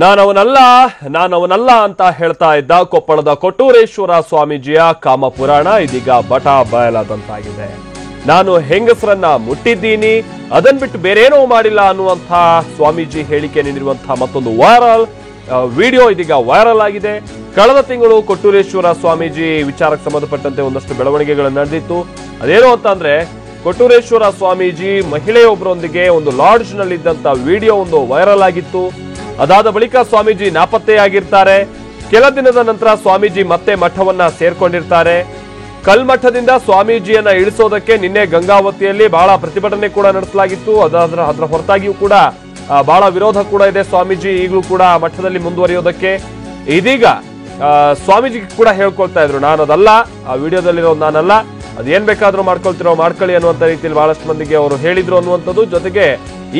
ನಾನವನಲ್ಲ ಅಂತ ಹೇಳ್ತಾ ಇದ್ದ ಕೊಪ್ಪಳದ ಕೊಟ್ಟೂರೇಶ್ವರ ಸ್ವಾಮೀಜಿಯ ಕಾಮಪುರಾಣ ಇದೀಗ ಬಟ ಬಯಲಾದಂತಾಗಿದೆ. ನಾನು ಹೆಂಗಸರನ್ನ ಮುಟ್ಟಿದ್ದೀನಿ, ಅದನ್ ಬಿಟ್ಟು ಬೇರೇನೋ ಮಾಡಿಲ್ಲ ಅನ್ನುವಂಥ ಸ್ವಾಮೀಜಿ ಹೇಳಿಕೆ ನೀಡಿರುವಂತಹ ಮತ್ತೊಂದು ವಿಡಿಯೋ ಇದೀಗ ವೈರಲ್ ಆಗಿದೆ. ಕಳೆದ ತಿಂಗಳು ಕೊಟ್ಟೂರೇಶ್ವರ ಸ್ವಾಮೀಜಿ ವಿಚಾರಕ್ಕೆ ಸಂಬಂಧಪಟ್ಟಂತೆ ಒಂದಷ್ಟು ಬೆಳವಣಿಗೆಗಳು ನಡೆದಿತ್ತು. ಅದೇನು ಅಂತಂದ್ರೆ, ಕೊಟ್ಟೂರೇಶ್ವರ ಸ್ವಾಮೀಜಿ ಮಹಿಳೆಯೊಬ್ಬರೊಂದಿಗೆ ಒಂದು ಲಾಡ್ಜ್ ನಲ್ಲಿದ್ದಂತ ವಿಡಿಯೋ ಒಂದು ವೈರಲ್ ಆಗಿತ್ತು. ಅದಾದ ಬಳಿಕ ಸ್ವಾಮೀಜಿ ನಾಪತ್ತೆಯಾಗಿರ್ತಾರೆ. ಕೆಲ ದಿನದ ನಂತರ ಸ್ವಾಮೀಜಿ ಮತ್ತೆ ಮಠವನ್ನ ಸೇರ್ಕೊಂಡಿರ್ತಾರೆ. ಕಲ್ಮಠದಿಂದ ಸ್ವಾಮೀಜಿಯನ್ನ ಇಳಿಸೋದಕ್ಕೆ ನಿನ್ನೆ ಗಂಗಾವತಿಯಲ್ಲಿ ಬಹಳ ಪ್ರತಿಭಟನೆ ಕೂಡ ನಡೆಸಲಾಗಿತ್ತು. ಅದರ ಹೊರತಾಗಿಯೂ ಕೂಡ ಬಹಳ ವಿರೋಧ ಕೂಡ ಇದೆ. ಸ್ವಾಮೀಜಿ ಈಗಲೂ ಕೂಡ ಮಠದಲ್ಲಿ ಮುಂದುವರಿಯೋದಕ್ಕೆ ಇದೀಗ ಸ್ವಾಮೀಜಿ ಕೂಡ ಹೇಳ್ಕೊಳ್ತಾ ಇದ್ರು, ನಾನದಲ್ಲ, ಆ ವಿಡಿಯೋದಲ್ಲಿರೋ ನಾನಲ್ಲ, ಅದೇನ್ ಬೇಕಾದ್ರೂ ಮಾಡ್ಕೊಳ್ಳಿ ಅನ್ನುವಂತ ರೀತಿಯಲ್ಲಿ ಬಹಳಷ್ಟು ಮಂದಿಗೆ ಅವರು ಹೇಳಿದ್ರು ಅನ್ನುವಂಥದ್ದು. ಜೊತೆಗೆ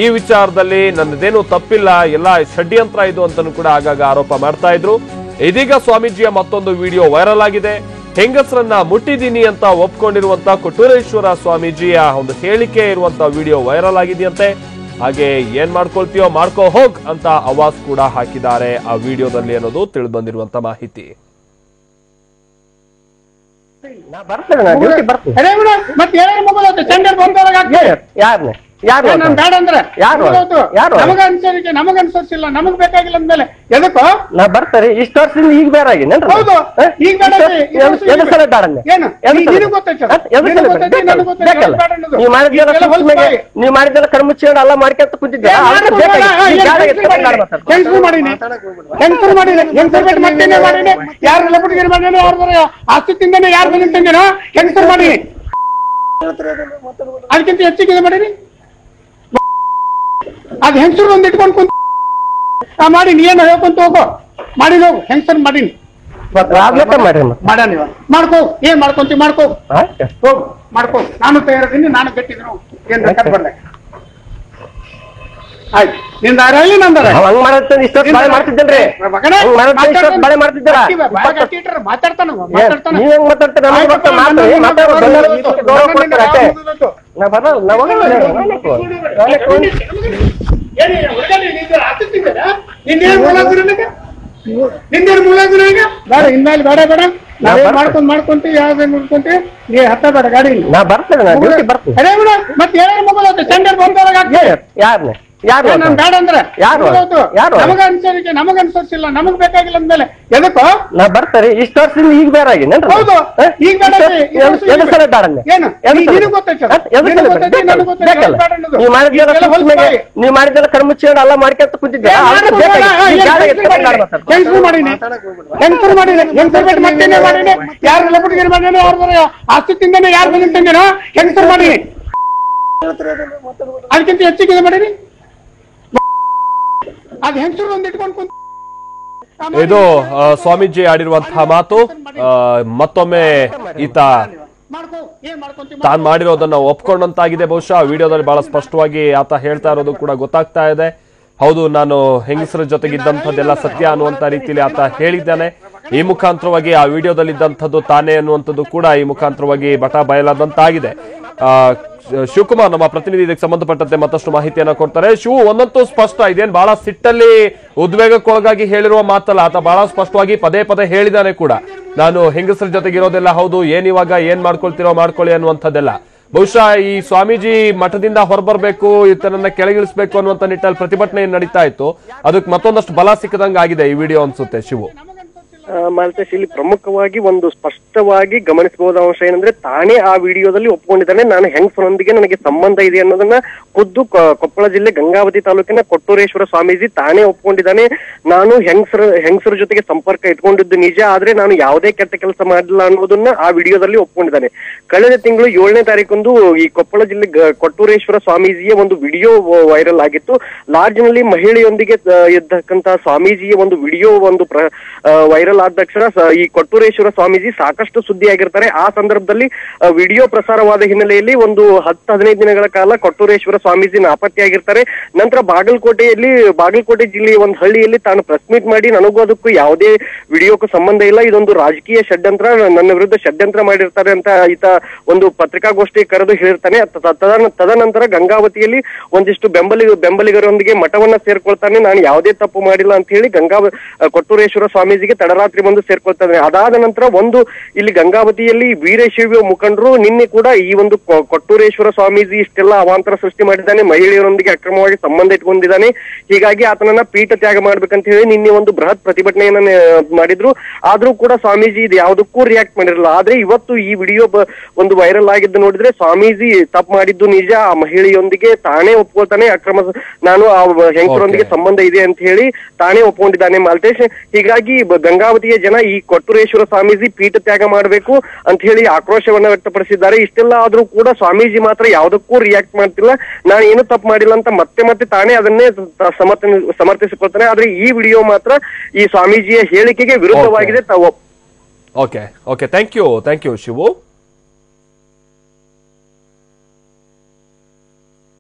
ಈ ವಿಚಾರದಲ್ಲಿ ನನ್ನದೇನು ತಪ್ಪಿಲ್ಲ, ಎಲ್ಲ ಷಡ್ಯಂತ್ರ ಇದು ಅಂತಾನೂ ಕೂಡ ಆಗಾಗ ಆರೋಪ ಮಾಡ್ತಾ ಇದ್ರು. ಇದೀಗ ಸ್ವಾಮೀಜಿಯ ಮತ್ತೊಂದು ವಿಡಿಯೋ ವೈರಲ್ ಆಗಿದೆ. ಹೆಂಗಸರನ್ನ ಮುಟ್ಟಿದ್ದೀನಿ ಅಂತ ಒಪ್ಕೊಂಡಿರುವಂತ ಕೊಟ್ಟೂರೇಶ್ವರ ಸ್ವಾಮೀಜಿಯ ಒಂದು ಹೇಳಿಕೆ ಇರುವಂತ ವಿಡಿಯೋ ವೈರಲ್ ಆಗಿದೆಯಂತೆ. ಹಾಗೆ ಏನ್ ಮಾಡ್ಕೊಳ್ತೀಯೋ ಮಾಡ್ಕೋ ಹೋಗ್ ಅಂತ ಆವಾಜ್ ಕೂಡ ಹಾಕಿದ್ದಾರೆ ಆ ವಿಡಿಯೋದಲ್ಲಿ ಅನ್ನೋದು ತಿಳಿದು ಬಂದಿರುವಂತ ಮಾಹಿತಿ. ನಮಗನ್ಸಿಲ್ಲ, ನಮಗ್ ಬೇಕಾಗಿಲ್ಲ ಅಂದ್ಮೇಲೆ ಎದಕ್ಕೋ ನಾ ಬರ್ತಾರೆ. ಇಷ್ಟ ವರ್ಷದಿಂದ ಈಗ ಬೇರೆ ಆಗಿ ನೀವು ಮಾಡಿದ್ದೆಲ್ಲ ಕರ್ಮುಚ್ಚಿ ಎಲ್ಲ ಮಾಡ್ಕೊಂತ ಕೂತಿದ್ದೆ. ಯಾರು ಲಪಟಗಿರಿ ಮಾಡಿ ಆಸ್ತಿ ತಿಂದೇನೆ, ಯಾರು ಬಂದ ತಂದೇನೋ ಹೆಂಗಸರು ಮಾಡಿ, ಅದಕ್ಕಿಂತ ಹೆಚ್ಚಿಗೆ ಮಾಡೀನಿ. ಅದ್ ಹೆಂಗಸರು ಒಂದ್ ಇಟ್ಕೊಂಡ್ ಕುಂತ ಮಾಡಿ, ನೀನು ಹೇಳ್ಕೊಂತ ಹೋಗೋ, ಮಾಡಿ ಹೋಗು, ಹೆಂಗಸರ್ ಮಾಡೀನಿ ಮಾಡ. ನೀವು ಮಾಡ್ಕೋ, ಏನ್ ಮಾಡ್ಕೊಂತೀವಿ ಮಾಡ್ಕೋ, ಹೋಗು ಮಾಡ್ಕೋ. ನಾನು ತಯಾರಿದ್ದೀನಿ, ನಾನು ಗಟ್ಟಿದ್ರು ಏನ್ ಬೇಕಾದ್ ಬರ್ಲೆ. ಆಯ್ತು, ನಿಂದಾರಲ್ಲಿ ನಂದಾರ ಮಾಡ್ತಿದ್ದಲ್ರಿ ಮಾತಾಡ್ತಾನ. ನಿಂದೇನು ಮೂಲ ಬೇಡ, ಇನ್ಮೇಲೆ ಬೇಡ ಬೇಡ, ನಾವೇ ಮಾಡ್ಕೊಂತೀವಿ, ಯಾವ್ದು ನೋಡ್ಕೊಂತೀವಿ, ನೀ ಹತ್ತ ಬೇಡ ಗಾಡಿ. ನಾ ಬರ್ತೇನೆ ಮತ್ತೆ ಯಾರು ಮೊಬೈಲ್ ಸೆಂಟರ್ ಬಂದವ್ರಾಗ ಯಾರನ್ನೇ ಬೇಡ ಅಂದ್ರೆ ನಮಗನ್ಸಿಲ್ಲ, ನಮಗ್ ಬೇಕಾಗಿಲ್ಲ ಅಂದ್ಮೇಲೆ ಎದಕ್ಕೋ ನಾ ಬರ್ತಾರೆ. ಇಷ್ಟ ವರ್ಷದಿಂದ ಈಗ ಬೇರೆ ಆಗಿ ಹೌದು. ಈಗ ನೀವು ಮಾಡಿದ್ದೆಲ್ಲ ಕರ್ಮುಚ್ಚಿ ಎಲ್ಲ ಮಾಡ್ಕೊಂತ ಕೂತಿದ್ದೆ. ಹೆಂಗಸರು ಮಾಡೀನಿ, ಹೆಂಗಸರು ಮಾಡೀನಿ, ಹೆಂಗಸರು ಬಿಟ್ಟು ಮತ್ತೇನೆ ಮಾಡೀನಿ. ಯಾರು ಲಪಟಗಿರಿ ಮಾಡಿ, ಯಾರು ಆಸ್ತಿ ತಿಂದೇನೆ, ಯಾರು ಬಂದ ತಂದೇನೋ ಹೆಂಗಸರು ಮಾಡೀನಿ. ಅದಕ್ಕಿಂತ ಹೆಚ್ಚಿಗೆ ಮಾಡೀನಿ. ಅದ್ ಹೆಂಗಸರು ಒಂದ್ ಇಟ್ಕೊಂಡ್ ಕುಂತ ಇದು ಸ್ವಾಮೀಜಿ ಆಡಿರುವಂತಹ ಮಾತು. ಮತ್ತೊಮ್ಮೆ ಈತ ತಾನು ಮಾಡಿರೋದನ್ನ ಒಪ್ಕೊಂಡಂತಾಗಿದೆ. ಬಹುಶಃ ವಿಡಿಯೋದಲ್ಲಿ ಬಹಳ ಸ್ಪಷ್ಟವಾಗಿ ಆತ ಹೇಳ್ತಾ ಇರೋದು ಕೂಡ ಗೊತ್ತಾಗ್ತಾ ಇದೆ. ಹೌದು, ನಾನು ಹೆಂಗಸರ ಜೊತೆಗಿದ್ದಂಥದ್ದೆಲ್ಲ ಸತ್ಯ ಅನ್ನುವಂತ ರೀತಿಯಲ್ಲಿ ಆತ ಹೇಳಿದ್ದಾನೆ. ಈ ಮುಖಾಂತರವಾಗಿ ಆ ವಿಡಿಯೋದಲ್ಲಿ ಇದ್ದಂಥದ್ದು ತಾನೇ ಅನ್ನುವಂಥದ್ದು ಕೂಡ ಈ ಮುಖಾಂತರವಾಗಿ ಬಟ ಬಯಲಾದಂತಾಗಿದೆ. ಶಿವಕುಮಾರ್ ನಮ್ಮ ಪ್ರತಿನಿಧಿ ಇದಕ್ಕೆ ಸಂಬಂಧಪಟ್ಟಂತೆ ಮತ್ತಷ್ಟು ಮಾಹಿತಿಯನ್ನ ಕೊಡ್ತಾರೆ. ಒಂದಂತೂ ಸ್ಪಷ್ಟ, ಇದೇನು ಬಹಳ ಸಿಟ್ಟಲ್ಲಿ ಉದ್ವೇಗಕ್ಕೊಳಗಾಗಿ ಹೇಳಿರುವ ಮಾತಲ್ಲ. ಆತ ಬಹಳ ಸ್ಪಷ್ಟವಾಗಿ ಪದೇ ಪದೇ ಹೇಳಿದಾನೆ ಕೂಡ, ನಾನು ಹೆಂಗಸರ ಜೊತೆಗಿರೋದೆಲ್ಲ ಹೌದು, ಏನಿವಾಗ ಏನ್ ಮಾಡ್ಕೊಳ್ತಿರೋ ಮಾಡ್ಕೊಳ್ಳಿ ಅನ್ನುವಂಥದ್ದೆಲ್ಲ. ಬಹುಶಃ ಈ ಸ್ವಾಮೀಜಿ ಮಠದಿಂದ ಹೊರಬರ್ಬೇಕು, ಈತನನ್ನ ಕೆಳಗಿಳಿಸಬೇಕು ಅನ್ನುವಂಥ ನಿಟ್ಟಲ್ಲಿ ಪ್ರತಿಭಟನೆ ನಡೀತಾ ಇತ್ತು. ಅದಕ್ಕೆ ಮತ್ತೊಂದಷ್ಟು ಬಲ ಸಿಕ್ಕದಂಗ ಆಗಿದೆ ಈ ವಿಡಿಯೋ ಅನ್ಸುತ್ತೆ. ಶಿವು ಮಾಲ್ತೇಶ್, ಇಲ್ಲಿ ಪ್ರಮುಖವಾಗಿ ಒಂದು ಸ್ಪಷ್ಟವಾಗಿ ಗಮನಿಸಬಹುದಾದ ಅಂಶ ಏನಂದ್ರೆ, ತಾನೇ ಆ ವಿಡಿಯೋದಲ್ಲಿ ಒಪ್ಕೊಂಡಿದ್ದಾನೆ, ನಾನು ಹೆಂಗಸರೊಂದಿಗೆ ನನಗೆ ಸಂಬಂಧ ಇದೆ ಅನ್ನೋದನ್ನ ಖುದ್ದು ಕೊಪ್ಪಳ ಜಿಲ್ಲೆ ಗಂಗಾವತಿ ತಾಲೂಕಿನ ಕೊಟ್ಟೂರೇಶ್ವರ ಸ್ವಾಮೀಜಿ ತಾನೇ ಒಪ್ಕೊಂಡಿದ್ದಾನೆ. ನಾನು ಹೆಂಗಸರ ಜೊತೆಗೆ ಸಂಪರ್ಕ ಇಟ್ಕೊಂಡಿದ್ದು ನಿಜ, ಆದ್ರೆ ನಾನು ಯಾವುದೇ ಕೆಟ್ಟ ಕೆಲಸ ಮಾಡಿಲ್ಲ ಅನ್ನೋದನ್ನ ಆ ವಿಡಿಯೋದಲ್ಲಿ ಒಪ್ಕೊಂಡಿದ್ದಾನೆ. ಕಳೆದ ತಿಂಗಳು 7ನೇ ತಾರೀಕಂದು ಈ ಕೊಪ್ಪಳ ಜಿಲ್ಲೆ ಕೊಟ್ಟೂರೇಶ್ವರ ಸ್ವಾಮೀಜಿಯ ಒಂದು ವಿಡಿಯೋ ವೈರಲ್ ಆಗಿತ್ತು. ಲಾಡ್ಜ್ ನಲ್ಲಿ ಮಹಿಳೆಯೊಂದಿಗೆ ಇದ್ದಕ್ಕಂತ ಸ್ವಾಮೀಜಿಯ ಒಂದು ವಿಡಿಯೋ ಒಂದು ವೈರಲ್ ಮಂಡಲಾಧ್ಯಕ್ಷರ ಈ ಕೊಟ್ಟೂರೇಶ್ವರ ಸ್ವಾಮೀಜಿ ಸಾಕಷ್ಟು ಸುದ್ದಿಯಾಗಿರ್ತಾರೆ. ಆ ಸಂದರ್ಭದಲ್ಲಿ ವಿಡಿಯೋ ಪ್ರಸಾರವಾದ ಹಿನ್ನೆಲೆಯಲ್ಲಿ ಒಂದು 10-15 ದಿನಗಳ ಕಾಲ ಕೊಟ್ಟೂರೇಶ್ವರ ಸ್ವಾಮೀಜಿ ನಾಪತ್ತೆಯಾಗಿರ್ತಾರೆ. ನಂತರ ಬಾಗಲಕೋಟೆ ಜಿಲ್ಲೆಯ ಒಂದು ಹಳ್ಳಿಯಲ್ಲಿ ತಾನು ಪ್ರೆಸ್ ಮೀಟ್ ಮಾಡಿ ನನಗೂ ಅದಕ್ಕೂ ಯಾವುದೇ ವಿಡಿಯೋಕ್ಕೂ ಸಂಬಂಧ ಇಲ್ಲ, ಇದೊಂದು ರಾಜಕೀಯ ಷಡ್ಯಂತ್ರ, ನನ್ನ ವಿರುದ್ಧ ಷಡ್ಯಂತ್ರ ಮಾಡಿರ್ತಾರೆ ಅಂತ ಈತ ಒಂದು ಪತ್ರಿಕಾಗೋಷ್ಠಿ ಕರೆದು ಹೇಳಿರ್ತಾನೆ. ತದನಂತರ ಗಂಗಾವತಿಯಲ್ಲಿ ಒಂದಿಷ್ಟು ಬೆಂಬಲಿಗರೊಂದಿಗೆ ಮಠವನ್ನ ಸೇರ್ಕೊಳ್ತಾನೆ. ನಾನು ಯಾವುದೇ ತಪ್ಪು ಮಾಡಿಲ್ಲ ಅಂತ ಹೇಳಿ ಕೊಟ್ಟೂರೇಶ್ವರ ಸ್ವಾಮೀಜಿಗೆ ತಡರಾತ್ರಿ ಬಂದು ಸೇರ್ಕೊಳ್ತಾನೆ. ಅದಾದ ನಂತರ ಇಲ್ಲಿ ಗಂಗಾವತಿಯಲ್ಲಿ ವೀರಶೈವ ಮುಖಂಡರು ನಿನ್ನೆ ಕೂಡ ಈ ಒಂದು ಕೊಟ್ಟೂರೇಶ್ವರ ಸ್ವಾಮೀಜಿ ಇಷ್ಟೆಲ್ಲ ಅವಾಂತರ ಸೃಷ್ಟಿ ಮಾಡಿದ್ದಾನೆ, ಮಹಿಳೆಯರೊಂದಿಗೆ ಅಕ್ರಮವಾಗಿ ಸಂಬಂಧ ಇಟ್ಕೊಂಡಿದ್ದಾನೆ, ಹೀಗಾಗಿ ಆತನನ್ನ ಪೀಠ ತ್ಯಾಗ ಮಾಡ್ಬೇಕಂತ ಹೇಳಿ ನಿನ್ನೆ ಒಂದು ಬೃಹತ್ ಪ್ರತಿಭಟನೆಯನ್ನ ಮಾಡಿದ್ರು. ಆದ್ರೂ ಕೂಡ ಸ್ವಾಮೀಜಿ ಇದು ಯಾವುದಕ್ಕೂ ರಿಯಾಕ್ಟ್ ಮಾಡಿರಲಿಲ್ಲ. ಆದ್ರೆ ಇವತ್ತು ಈ ವಿಡಿಯೋ ಒಂದು ವೈರಲ್ ಆಗಿದ್ದು ನೋಡಿದ್ರೆ ಸ್ವಾಮೀಜಿ ತಪ್ಪು ಮಾಡಿದ್ದು ನಿಜ, ಆ ಮಹಿಳೆಯೊಂದಿಗೆ ತಾನೇ ಒಪ್ಕೊಳ್ತಾನೆ, ನಾನು ಆ ಹೆಂಗಸರೊಂದಿಗೆ ಸಂಬಂಧ ಇದೆ ಅಂತ ಹೇಳಿ ತಾನೇ ಒಪ್ಕೊಂಡಿದ್ದಾನೆ ಮಾಲ್ತೇಶ್. ಹೀಗಾಗಿ ಗಂಗಾವತಿಯ ಜನ ಈ ಕೊಟ್ಟೂರೇಶ್ವರ ಸ್ವಾಮೀಜಿ ಪೀಠ ತ್ಯಾಗ ಮಾಡಬೇಕು ಅಂತ ಹೇಳಿ ಆಕ್ರೋಶವನ್ನ ವ್ಯಕ್ತಪಡಿಸಿದ್ದಾರೆ. ಇಷ್ಟೆಲ್ಲ ಆದ್ರೂ ಕೂಡ ಸ್ವಾಮೀಜಿ ಮಾತ್ರ ಯಾವುದಕ್ಕೂ ರಿಯಾಕ್ಟ್ ಮಾಡ್ತಿಲ್ಲ, ನಾನು ಏನು ತಪ್ಪು ಮಾಡಿಲ್ಲ ಅಂತ ಮತ್ತೆ ತಾನೇ ಅದನ್ನೇ ಸಮರ್ಥಿಸಿಕೊಳ್ತಾನೆ. ಆದ್ರೆ ಈ ವಿಡಿಯೋ ಮಾತ್ರ ಈ ಸ್ವಾಮೀಜಿಯ ಹೇಳಿಕೆಗೆ ವಿರುದ್ಧವಾಗಿದೆ. Okay thank you Shivu.